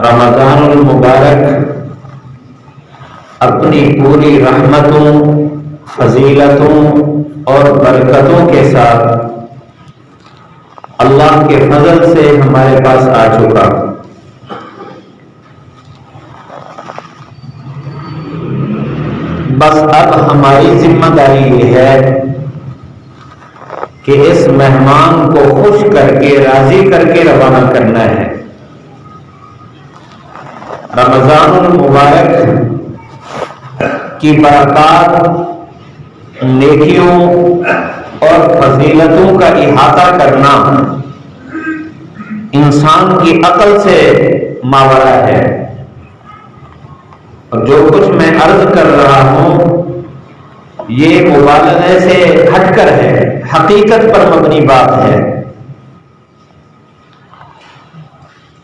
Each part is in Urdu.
رمضان المبارک اپنی پوری رحمتوں، فضیلتوں اور برکتوں کے ساتھ اللہ کے فضل سے ہمارے پاس آ چکا۔ بس اب ہماری ذمہ داری یہ ہے کہ اس مہمان کو خوش کر کے، راضی کر کے روانہ کرنا ہے۔ رمضان المبارک کی برکات، نیکیوں اور فضیلتوں کا احاطہ کرنا انسان کی عقل سے ماورا ہے، اور جو کچھ میں عرض کر رہا ہوں یہ مبالغے سے ہٹ کر ہے، حقیقت پر مبنی بات ہے۔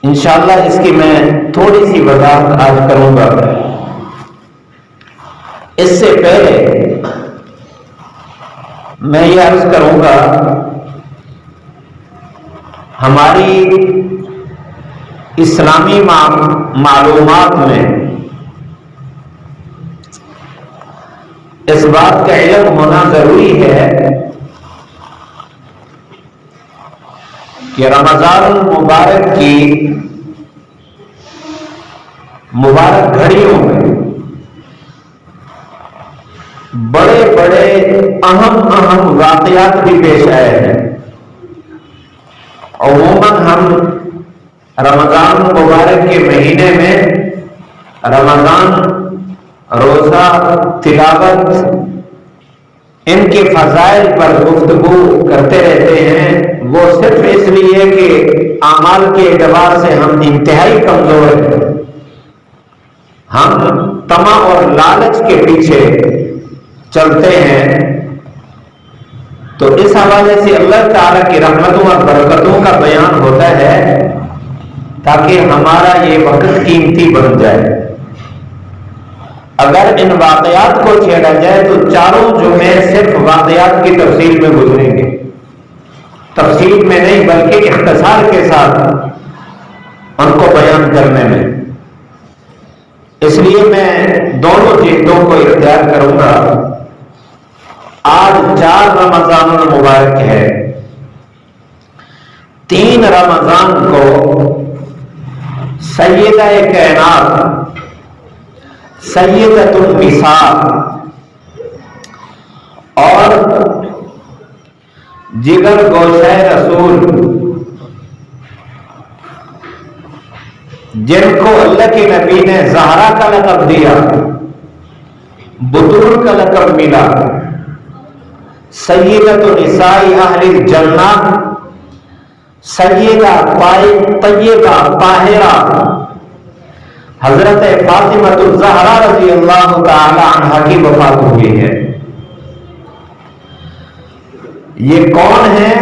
انشاءاللہ اس کی میں تھوڑی سی وضاحت آج کروں گا۔ اس سے پہلے میں یہ عرض کروں گا، ہماری اسلامی معلومات میں اس بات کا علم ہونا ضروری ہے کہ رمضان المبارک کی مبارک گھڑیوں میں بڑے بڑے اہم واقعات بھی پیش آئے ہیں۔ عموماً ہم رمضان مبارک کے مہینے میں رمضان، روزہ، تلاوت، ان کے فضائل پر گفتگو کرتے رہتے ہیں، وہ صرف اس لیے کہ اعمال کے اعتبار سے ہم انتہائی کمزور ہیں، ہم طمع اور لالچ کے پیچھے چلتے ہیں۔ تو اس حوالے سے اللہ تعالیٰ کی رحمتوں اور برکتوں کا بیان ہوتا ہے تاکہ ہمارا یہ وقت قیمتی بن جائے۔ اگر ان واقعات کو چھیڑا جائے تو چاروں جمعے صرف واقعات کی تفصیل میں گزریں گے، تفصیل میں نہیں بلکہ اختصار کے ساتھ ان کو بیان کرنے میں۔ اس لیے میں دونوں چیزوں کو اختیار کروں گا۔ آج 4 رمضان المبارک ہے۔ 3 رمضان کو سیدہ کائنات، سیدۃ النساء اور جگر گوشہ رسول، جن کو اللہ کے نبی نے زہرا کا لقب دیا، بطول کا لقب ملا، سیدۃ نساء اہل الجنہ، سیدہ طیبہ طاہرہ حضرت فاطمہ الزہرا رضی اللہ تعالی عنہا کی وفات ہوئی ہے۔ یہ کون ہے؟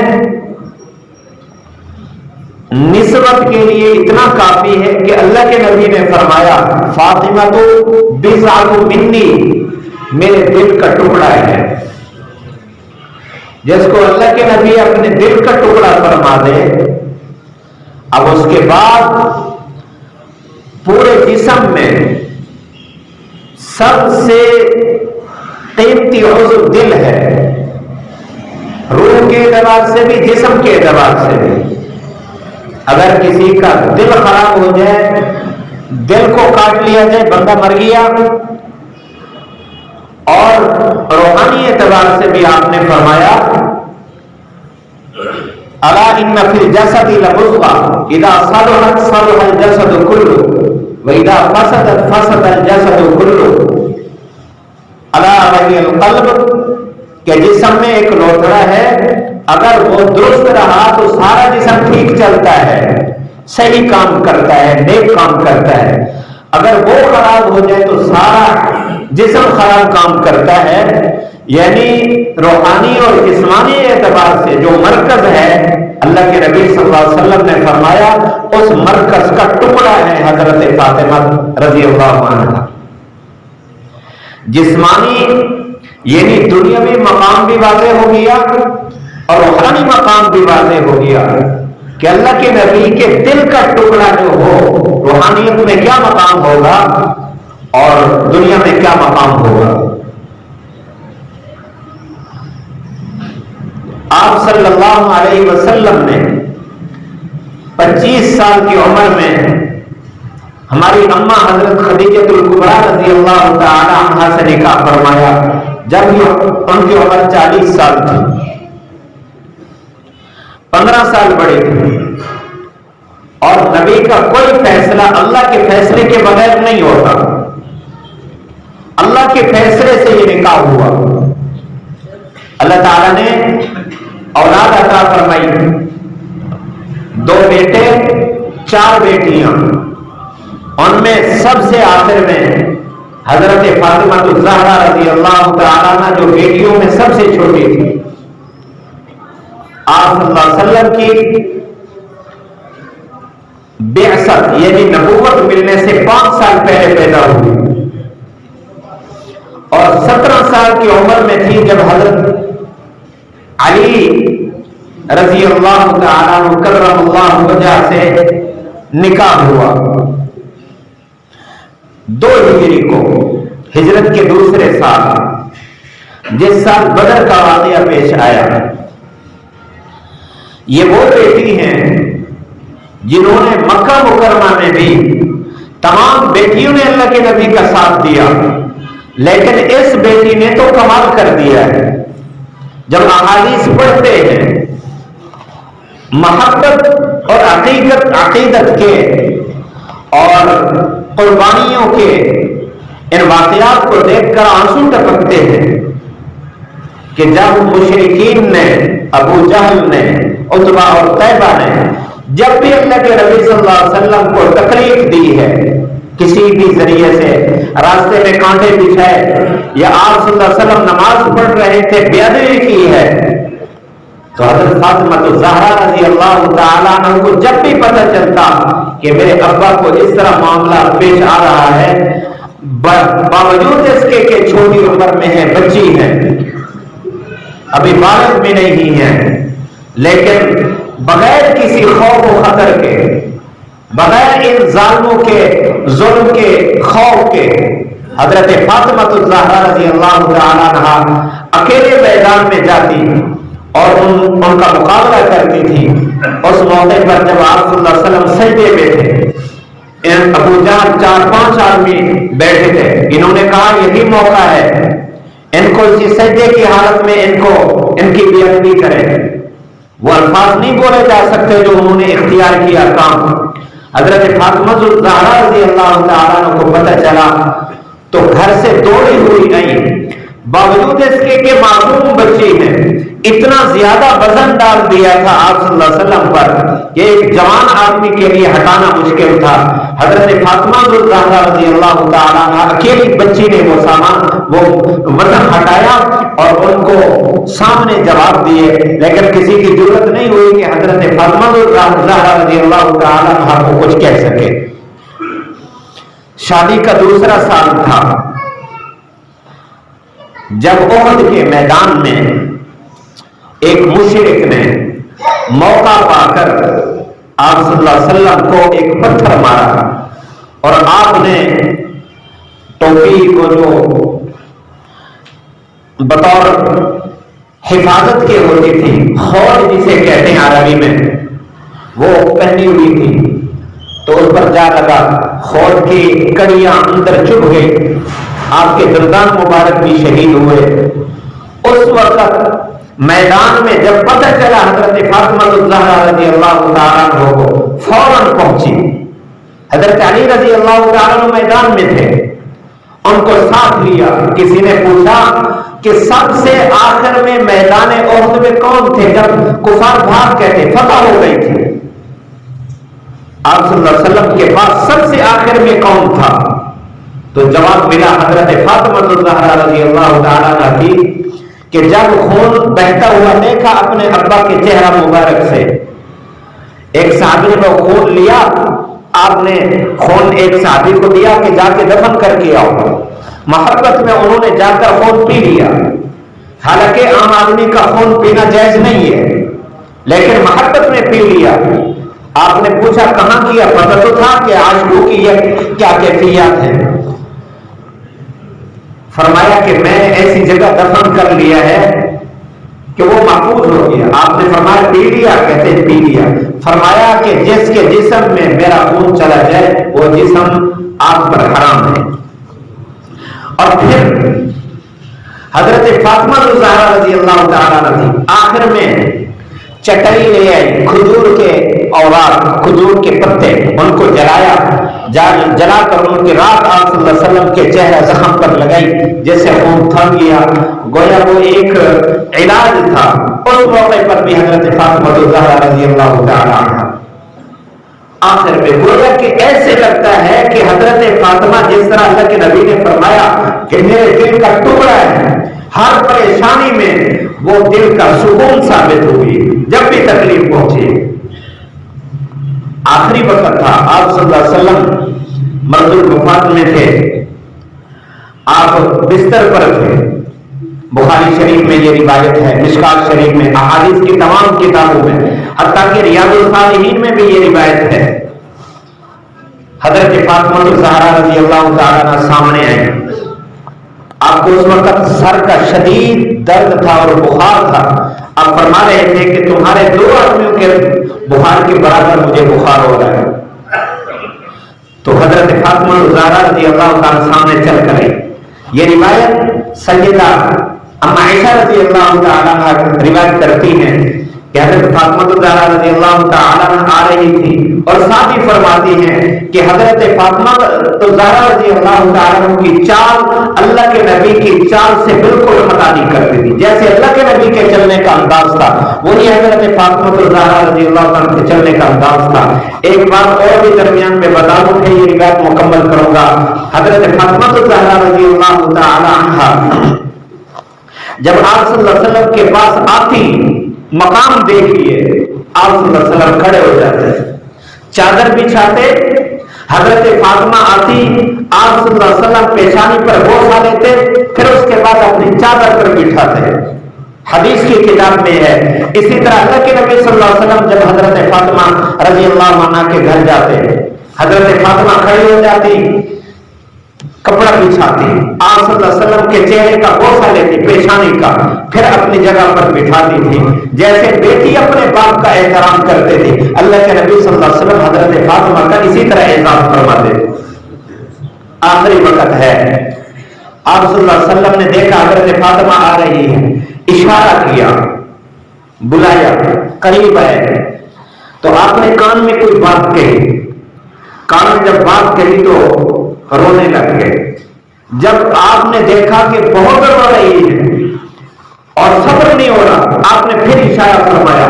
نسبت کے لیے اتنا کافی ہے کہ اللہ کے نبی نے فرمایا فاطمہ تو بضعۃ منی، میرے دل کا ٹکڑا ہے۔ جس کو اللہ کے نبی اپنے دل کا ٹکڑا فرما دے، اب اس کے بعد پورے جسم میں سب سے قیمتی عضو دل ہے، روح کے اعتبار سے بھی، جسم کے اعتبار سے بھی۔ اگر کسی کا دل خراب ہو جائے، دل کو کاٹ لیا جائے، بندہ مر گیا۔ اور روحانی اعتبار سے بھی آپ نے فرمایا الا ان فی الجسد لمضغہ اذا صلحت صلح الجسد کلہ واذا فسدت فسد الجسد کلہ الا وہی القلب، کہ جسم میں ایک لوتھڑا ہے، اگر وہ درست رہا تو سارا جسم ٹھیک چلتا ہے، صحیح کام کرتا ہے، نیک کام کرتا ہے۔ اگر وہ خراب ہو جائے تو سارا جسم خراب کام کرتا ہے۔ یعنی روحانی اور جسمانی اعتبار سے جو مرکز ہے، اللہ کے نبی صلی اللہ علیہ وسلم نے فرمایا اس مرکز کا ٹکڑا ہے حضرت فاطمہ رضی اللہ عنہا۔ جسمانی یعنی دنیاوی مقام بھی واضح ہو گیا اور روحانی مقام بھی واضح ہو گیا۔ کہ اللہ کے نبی کے دل کا ٹکڑا جو ہو روحانیت میں کیا مقام ہوگا اور دنیا میں کیا مقام ہوگا۔ آپ صلی اللہ علیہ وسلم نے 25 سال کی عمر میں ہماری اماں حضرت خدیجہ الکبریٰ رضی اللہ تعالی عنہا سے نکاح فرمایا جب ان کی عمر 40 سال تھی، 15 سال بڑی تھی، اور نبی کا کوئی فیصلہ اللہ کے فیصلے کے بغیر نہیں ہوتا، اللہ کے فیصلے سے یہ نکاح ہوا۔ اللہ تعالیٰ نے اولاد عطا فرمائی، 2 بیٹے 4 بیٹیاں، ان میں سب سے آخر میں حضرت فاطمہ الزہرا رضی اللہ تعالیٰ عنہ جو بیٹیوں میں سب سے چھوٹی تھی، آپ صلی اللہ علیہ وسلم کی بعثت یعنی نبوت ملنے سے 5 سال پہلے پیدا ہوئی، اور 17 سال کی عمر میں تھی جب حضرت علی رضی اللہ تعالیٰ عنہ کرم اللہ وجہ سے نکاح ہوا 2 ہجری کو، ہجرت کے دوسرے سال، جس سال بدر کا واقعہ پیش آیا۔ یہ وہ بیٹی ہیں جنہوں نے مکہ مکرمہ میں بھی تمام بیٹیوں نے اللہ کے نبی کا ساتھ دیا، لیکن اس بیٹی نے تو کمال کر دیا ہے۔ جب احادیث پڑھتے ہیں محبت اور عقیدت کے اور قربانیوں کے ان واقعات کو دیکھ کر آنسو ٹپکتے ہیں کہ جب مشرکین نے، ابو جہل نے، عتبہ اور طیبہ نے جب بھی اللہ کے نبی صلی اللہ علیہ وسلم کو تکلیف دی ہے کسی بھی ذریعے سے، راستے میں کانٹے بچھائے یا آپ صلی اللہ علیہ وسلم نماز پڑھ رہے تھے بے ادبی کی ہے، تو حضرت فاطمہ الزہرا رضی اللہ تعالیٰ عنہ کو جب بھی پتہ چلتا کہ میرے ابا کو اس طرح معاملہ پیش آ رہا ہے، باوجود اس کے کہ چھوٹی عمر میں ہے، بچی ہے، ابھی بالغ بھی نہیں ہے، لیکن بغیر کسی خوف و خطر کے، بغیر ان ظالموں کے ظلم کے خوف کے، حضرت فاطمہ الزہرا رضی اللہ تعالیٰ عنہ اکیلے میدان میں جاتی اور ان کا مقابلہ کرتی تھی۔ اس موقع پر جب آپ صلی اللہ علیہ وسلم سجدے میں تھے، ابو جہل 4-5 آدمی بیٹھے تھے، انہوں نے کہا یہی موقع ہے، ان کو اسی سجدے کی حالت میں ان کی بے ادبی کریں۔ وہ الفاظ نہیں بولے جا سکتے جو انہوں نے اختیار کیا کام۔ حضرت فاطمہ الزہرا رضی اللہ تعالیٰ عنہ کو پتہ چلا تو گھر سے دوڑی ہوئی نہیں، باوجود اس کے کہ معصوم بچی ہے، اتنا زیادہ وزن ڈال دیا تھا آپ صلی اللہ علیہ وسلم پر کہ ایک جوان آدمی کے لیے ہٹانا مشکل تھا۔ حضرت فاطمہ الزہرا رضی اللہ تعالیٰ عنہ اکیلی بچی نے وہ سامان، وہ وزن ہٹایا اور ان کو سامنے جواب دیے، لیکن کسی کی ضرورت نہیں ہوئی کہ حضرت فاطمہ الزہرا رضی اللہ تعالیٰ عنہ کو کچھ کہہ سکے۔ شادی کا دوسرا سال تھا جب احد کے میدان میں ایک مشرک نے موقع پا کر آپ صلی اللہ علیہ وسلم کو ایک پتھر مارا، اور آپ نے ٹوپی کو جو بطور حفاظت کے ہوتی تھی، خود جسے کہتے ہیں عربی میں، وہ پہنی ہوئی تھی، تو اس پر جا لگا، خود کی کڑیاں اندر چبھ گئی، آپ کے گردان مبارک بھی شہید ہوئے۔ اس وقت میدان میں جب پتہ چلا حضرت فاطمہ الزہرا رضی اللہ تعالیٰ عنہ کو، فوراً پہنچی۔ حضرت علی رضی اللہ تعالیٰ عنہ میدان میں تھے، ان کو ساتھ لیا۔ کسی نے پوچھا کہ سب سے آخر میں میدان احد میں کون تھے جب کفار بھاگ گئے تھے، فتح ہو گئی تھی؟ آپ صلی اللہ علیہ وسلم کے پاس سب سے آخر میں کون تھا؟ تو جواب ملا حضرت فاطمہ الزہرا رضی اللہ تعالیٰ عنہ کی، کہ جب خون بہتا ہوا دیکھا اپنے ابا کے چہرہ مبارک سے، ایک صحابی نے وہ خون لیا، آپ نے خون ایک صحابی کو دیا کہ جا کے دفن کر کے آؤ۔ محبت میں انہوں نے جا کر خون پی لیا، حالانکہ عام آدمی کا خون پینا جائز نہیں ہے، لیکن محبت میں پی لیا۔ آپ نے پوچھا کہاں کیا؟ پتہ تو تھا کہ عاشقوں کی یہ کیا کیفیات ہیں۔ فرمایا کہ میں نے ایسی جگہ دفن کر لیا ہے کہ وہ محفوظ ہو گیا۔ آپ نے فرمایا پی لیا؟ کہتے ہیں پی لیا۔ فرمایا کہ جس کے جسم میں میرا خون چلا جائے وہ جسم آپ پر حرام ہے۔ اور پھر حضرت فاطمہ الزہرا رضی اللہ تعالیٰ عنہ آخر میں چٹائی لے آئی، کھجور کے اوراق، کھجور کے پتے، ان کو جلایا، جلا کر ان کی رات آپ صلی اللہ علیہ وسلم کے چہرہ زخم پر لگائی، جیسے خون تھم گیا، گویا وہ ایک علاج تھا۔ اس موقع پر بھی حضرت فاطمہ الزہرا رضی اللہ تعالیٰ عنہ آخر میں گویا کہ ایسے لگتا ہے کہ حضرت فاطمہ جس طرح اللہ کے نبی نے فرمایا کہ میرے دل کا ٹکڑا ہے، ہر پریشانی میں وہ دل کا سکون ثابت ہوئی جب بھی تکلیف پہنچی۔ آخری وقت تھا، آپ صلی اللہ علیہ وسلم مرض الوفات میں تھے، آپ بستر پر تھے۔ بخاری شریف میں یہ روایت ہے، مشکات شریف میں، احادیث کی تمام کتابوں میں، حتیٰ کہ ریاض الصالحین میں بھی یہ روایت ہے۔ حضرت فاطمہ الزہرا رضی اللہ تعالیٰ عنہ سامنے آئے۔ آپ کو اس وقت سر کا شدید درد تھا اور بخار تھا۔ آپ فرما رہے تھے کہ تمہارے 2 آدمیوں کے بخار کے برابر مجھے بخار ہو رہا ہے۔ تو حضرت فاطمہ الزہرا رضی اللہ تعالیٰ سامنے چل کر آئی۔ یہ روایت سیدہ اما عائشہ رضی اللہ تعالیٰ عنہ روایت کرتی ہیں کہ حضرت فاطمہ الزہرا رضی اللہ تعالیٰ عنہ آ رہی تھی، اور ساتھ ہی فرماتی ہیں کہ حضرت فاطمہ الزہرا رضی اللہ تعالیٰ عنہ کی چال اللہ کے نبی کی چال سے بالکل خطا نہیں کرتی تھی۔ جیسے اللہ کے نبی کے چلنے کا انداز تھا، وہی حضرت فاطمہ الزہرا رضی اللہ تعالیٰ عنہ کے چلنے کا انداز تھا۔ ایک بات اور بھی درمیان میں بتا دوں کہ یہ روایت مکمل کروں گا۔ حضرت فاطمہ الزہرا رضی اللہ تعالیٰ عنہ جب آپ صلی اللہ علیہ وسلم کے پاس آتی، مقام دیکھیے، آپ صلی اللہ علیہ وسلم کھڑے ہو جاتے، چادر بچھاتے، حضرت فاطمہ آتی، آپ صلی اللہ علیہ وسلم پیشانی پر بوسہ لیتے، پھر اس کے بعد اپنی چادر پر بٹھاتے۔ حدیث کی کتاب میں ہے۔ اسی طرح اللہ کے نبی صلی اللہ علیہ وسلم جب حضرت فاطمہ رضی اللہ عنہ کے گھر جاتے، حضرت فاطمہ کھڑی ہو جاتی، کپڑا بچھاتی، آپ صلی اللہ علیہ وسلم کے چہرے کا بوسہ لیتی، پیشانی کا، پھر اپنی جگہ پر بٹھاتی تھی، جیسے بیٹی اپنے باپ کا احترام کرتے تھے۔ اللہ کے نبی صلی اللہ علیہ وسلم حضرت فاطمہ کا اسی طرح اعزاز فرماتے۔ آخری وقت ہے، آپ صلی اللہ علیہ وسلم نے دیکھا حضرت فاطمہ آ رہی ہے، اشارہ کیا، بلایا، قریب آئے، تو آپ نے کان میں کوئی بات کہی۔ کان میں جب بات کہی تو رونے لگ گئے۔ جب آپ نے دیکھا کہ بہت رو رہی ہے اور صبر نہیں ہو رہا، آپ نے پھر اشارہ فرمایا،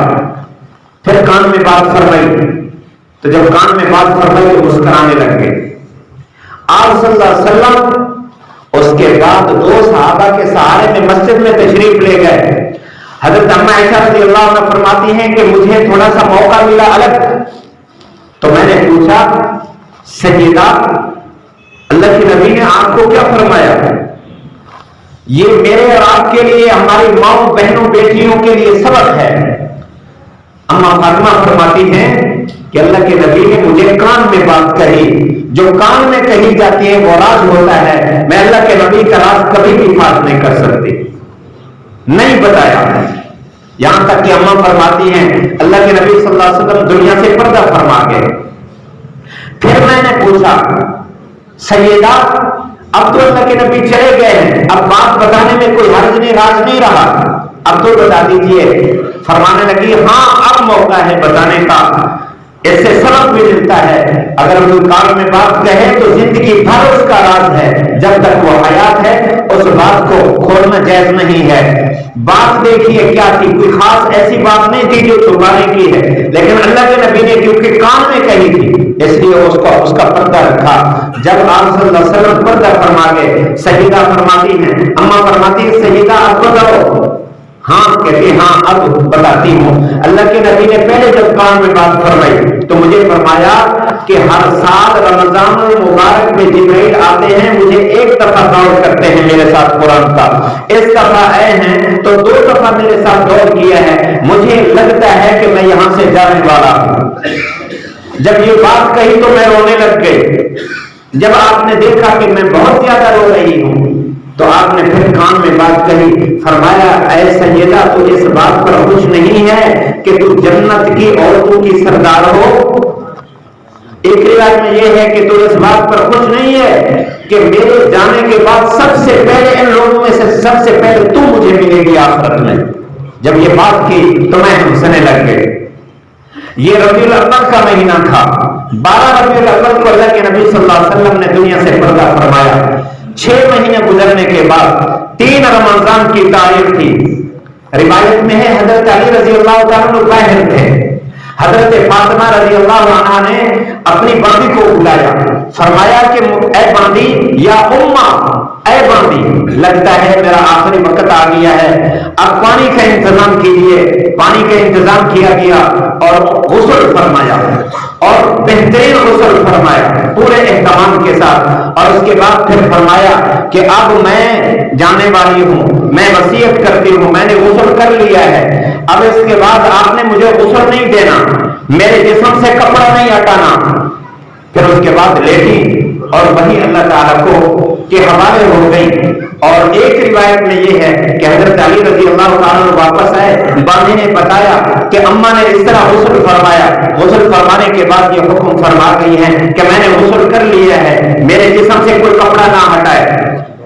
پھر کان میں بات فرمائی، تو جب کان میں بات فرمائی تو مسکرانے لگ گئے۔ آپ صلی اللہ علیہ وسلم اس کے بعد 2 صحابہ کے سہارے میں مسجد میں تشریف لے گئے۔ حضرت اما عائشہ رضی اللہ عنہ فرماتی ہیں کہ مجھے تھوڑا سا موقع ملا الگ، تو میں نے پوچھا سیدہ اللہ کے نبی نے آپ کو کیا فرمایا؟ یہ میرے اور آپ کے لیے، ہماری ماؤں بہنوں بیٹیوں کے لیے سبق ہے۔ اما فاطمہ فرماتی ہیں کہ اللہ کے نبی نے مجھے کان میں بات کہی، جو کان میں کہی جاتی ہے وہ راز ہوتا ہے، میں اللہ کے نبی کا راز کبھی بھی فاش نہیں کر سکتی، نہیں بتایا۔ یہاں تک کہ اما فرماتی ہیں اللہ کے نبی صلی اللہ علیہ وسلم دنیا سے پردہ فرما گئے۔ پھر میں نے پوچھا سیدہ اب تو اللہ کے نبی چلے گئے ہیں، اب بات بتانے میں کوئی حرج نہیں، راز نہیں رہا، اب تو بتا دیجئے۔ فرمانے لگی ہاں اب موقع ہے بتانے کا، اس سے سبق بھی ملتا ہے، اگر کوئی کان میں بات کہے تو زندگی بھر اس کا راز ہے، جب تک وہ حیات ہے اس بات کو کھولنا جائز نہیں ہے۔ بات دیکھیے کیا تھی، کوئی خاص ایسی بات نہیں تھی جو چھپانے کی ہے، لیکن اللہ کے نبی نے کیونکہ کان میں کہی تھی اس لیے اس کا پردہ رکھا۔ جب آپ صلی اللہ علیہ وسلم پردہ فرما گئے، سیدہ فرماتی ہیں، اما فرماتی ہیں سیدہ آپ بتاؤ، ہاں کہتی ہاں اب بتاتی ہوں۔ اللہ کے نبی نے پہلے جب کان میں بات فرمائی تو مجھے فرمایا کہ ہر سال رمضان المبارک میں جبرائیل آتے ہیں، مجھے 1 دفعہ دور کرتے ہیں میرے ساتھ قرآن کا، اس دفعہ آئے ہیں تو 2 دفعہ میرے ساتھ دور کیا ہے، مجھے لگتا ہے کہ میں یہاں سے جانے والا ہوں۔ جب یہ بات کہی تو میں رونے لگ گئی۔ جب آپ نے دیکھا کہ میں بہت زیادہ رو رہی ہوں تو آپ نے پھر کان میں بات کہی، فرمایا اے سیدہ تو اس بات پر خوش نہیں ہے کہ تو جنت کی عورتوں کی سردار ہو؟ ایک روایت میں یہ ہے کہ تو اس بات پر خوش نہیں ہے کہ میرے جانے کے بعد سب سے پہلے ان لوگوں میں سے سب سے پہلے تو مجھے ملے گی آخرت میں۔ جب یہ بات کی تو میں ہنسنے لگ گئے۔ یہ ربیع الاول کا مہینہ تھا۔ 12 ربیع الاول کو اللہ کے نبی صلی اللہ علیہ وسلم نے دنیا سے پردہ فرمایا۔ 6 مہینے گزرنے کے بعد 3 رمضان کی تاریخ تھی۔ روایت میں ہے حضرت علی رضی اللہ تعالیٰ عنہ باہر تھے، حضرت فاطمہ رضی اللہ عنہا نے اپنی باندی کو بلایا، فرمایا کہ اے باندی یا اماں، اے باندی لگتا ہے میرا آخری وقت آ گیا ہے، اب پانی کا انتظام کیجئے۔ پانی کا انتظام کیا گیا اور غسل فرمایا اور بہترین غسل فرمایا پورے اہتمام کے ساتھ، اور اس کے بعد پھر فرمایا کہ اب میں جانے والی ہوں، میں وصیت کرتی ہوں، میں نے غسل کر لیا ہے، اب اس کے بعد آپ نے مجھے غسل نہیں دینا، میرے جسم سے کپڑا نہیں ہٹانا۔ پھر اس کے بعد لیٹی اور وہی اللہ تعالیٰ کو کے حوالے ہو گئی۔ اور ایک روایت میں یہ ہے کہ حضرت علی رضی اللہ تعالیٰ واپس آئے، باندھی نے بتایا کہ اماں نے اس طرح غسل فرمایا، غسل فرمانے کے بعد یہ حکم فرما گئی ہے کہ میں نے غسل کر لیا ہے، میرے جسم سے کوئی کپڑا نہ ہٹائے۔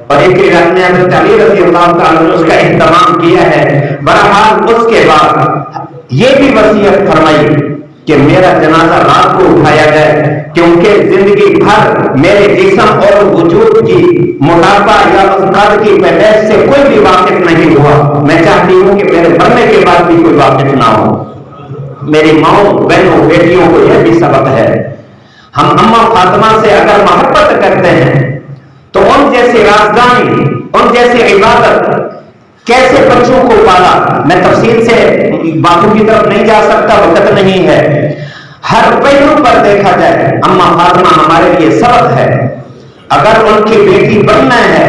اور ایک روایت میں حضرت علی رضی اللہ تعالیٰ نے اس کا اہتمام کیا ہے۔ بہرحال اس کے بعد یہ بھی وصیت فرمائی کہ میرا جنازہ رات کو اٹھایا جائے، کیونکہ زندگی بھر میرے جسم اور وجود کی موٹاپا یا افکار کی پیدائش سے کوئی بھی واقف نہیں ہوا، میں چاہتی ہوں کہ میرے مرنے کے بعد بھی کوئی واقف نہ ہو۔ میری ماؤں بہنوں بیٹیوں کو یہ بھی سبق ہے، ہم اماں فاطمہ سے اگر محبت کرتے ہیں تو ان جیسی رازدانی، ان جیسی عبادت کیسے بچوں کو پالا، میں تفصیل سے باتوں کی طرف نہیں جا سکتا، وقت نہیں ہے۔ ہر پہلو پر دیکھا جائے اماں فاطمہ ہمارے لیے سبق ہے۔ اگر ان کی بیٹی بننا ہے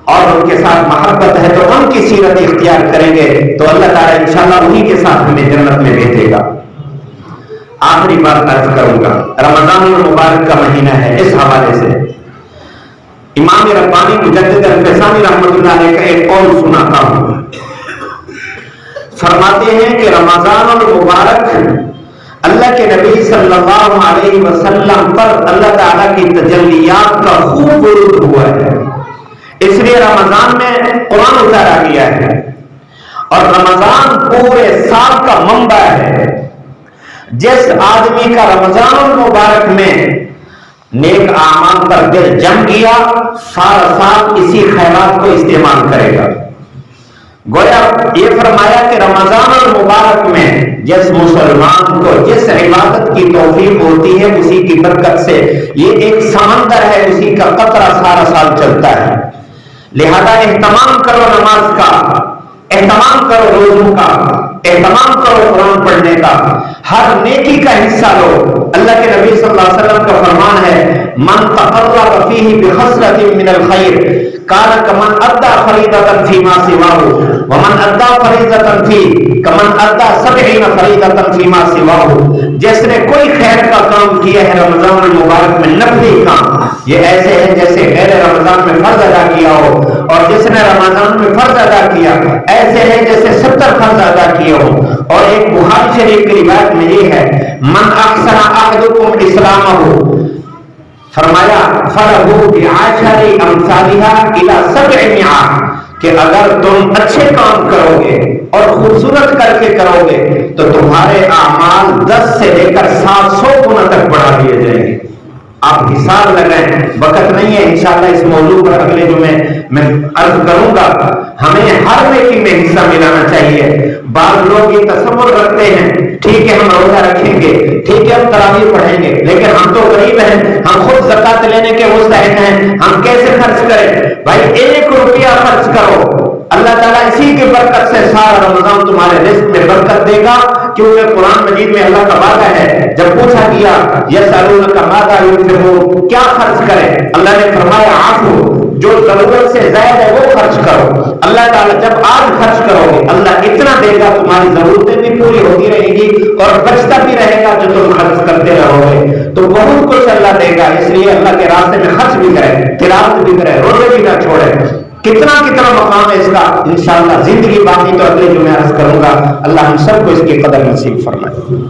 اور ان کے ساتھ محبت ہے تو ان کی سیرت اختیار کریں گے تو اللہ تعالیٰ انشاءاللہ انہی کے ساتھ ہمیں جنت میں بھیجے گا۔ آخری بات عرض کروں گا، رمضان المبارک کا مہینہ ہے، اس حوالے سے امام ربانی مجدد الفسانی رحمۃ اللہ علیہ کا ایک قول سناتا ہوں۔ فرماتے ہیں کہ رمضان المبارک اللہ کے نبی صلی اللہ علیہ وسلم پر اللہ تعالیٰ کی تجلیات کا خوب ورود ہوا ہے، اس لیے رمضان میں قرآن اتارا گیا ہے، اور رمضان پورے سال کا منبع ہے۔ جس آدمی کا رمضان المبارک میں نیک اعمال پر دل جم گیا، سارا سال اسی خیرات کو استعمال کرے گا۔ گویا یہ فرمایا کہ رمضان المبارک میں جس مسلمان کو جس عبادت کی توفیق ہوتی ہے اسی کی برکت سے یہ ایک سمندر ہے، اسی کا قطرہ سارا سال چلتا ہے۔ لہذا اہتمام کرو نماز کا، اہتمام کرو روزوں کا، اہتمام کرو قرآن پڑھنے کا، ہر نیکی کا حصہ لو۔ اللہ کے نبی صلی اللہ علیہ وسلم کا فرمان ہے من تقرب فیہ بخصلۃ من الخیر کان کمن ادى فریضۃ فیما سواہ ومن ادى فریضۃ فی کمن ادى 70 فریضۃ فیما سواہ۔ جس نے کوئی خیر کا کام کیا ہے رمضان المبارک میں، نفلی کام، یہ ایسے ہیں جیسے غیر رمضان میں فرض ادا کیا ہو، اور جس نے رمضان میں فرض ادا کیا ایسے ہیں جیسے 70 فرض ادا کیے ہو۔ اور ایک بخاری شریف کی روایت میں یہ ہے من احسن احدکم اسلامہ، فرمایا فلہ بعشر امثالها الى 700، کہ اگر تم اچھے کام کرو گے اور خوبصورت کر کے کرو گے تو تمہارے اعمال 10 سے لے کر 700 گنا تک بڑھا دیے جائیں گے۔ آپ حساب لگائیں، وقت نہیں ہے، انشاءاللہ اس موضوع پر اگلے جمعے میں عرض کروں گا۔ ہمیں ہر نیکی میں حصہ ملانا چاہیے۔ بعض لوگ یہ تصور رکھتے ہیں ٹھیک ہے ہم روزہ رکھیں گے، ٹھیک ہے ہم تراویح پڑھیں گے، لیکن ہم تو غریب ہیں، ہم خود زکات لینے کے مستحق ہیں، ہم کیسے خرچ کریں؟ بھائی 1 روپیہ خرچ کرو، اللہ تعالیٰ اسی کی برکت سے سارا رمضان تمہارے رزق میں برکت دے گا، کیونکہ قرآن مجید میں اللہ کا وعدہ ہے۔ جب پوچھا گیا یسألونک ماذا ينفقون، کیا خرچ کریں؟ اللہ نے فرمایا عفو، جو ضرورت سے زائد ہے وہ خرچ کرو۔ اللہ تعالیٰ جب آج خرچ کرو گے اللہ اتنا دے گا تمہاری ضرورتیں بھی پوری ہوتی رہے گی اور بچتا بھی رہے گا جو تم خرچ کرتے رہو گے، تو بہت کچھ اللہ دے گا۔ اس لیے اللہ کے راستے میں خرچ بھی کرے، تلاوت بھی کرے، روزے بھی نہ چھوڑے۔ کتنا مقام ہے اس کا انشاءاللہ زندگی باقی تو اگلے جمعے عرض کروں گا۔ اللہ ہم سب کو اس کی قدر نصیب فرمائے۔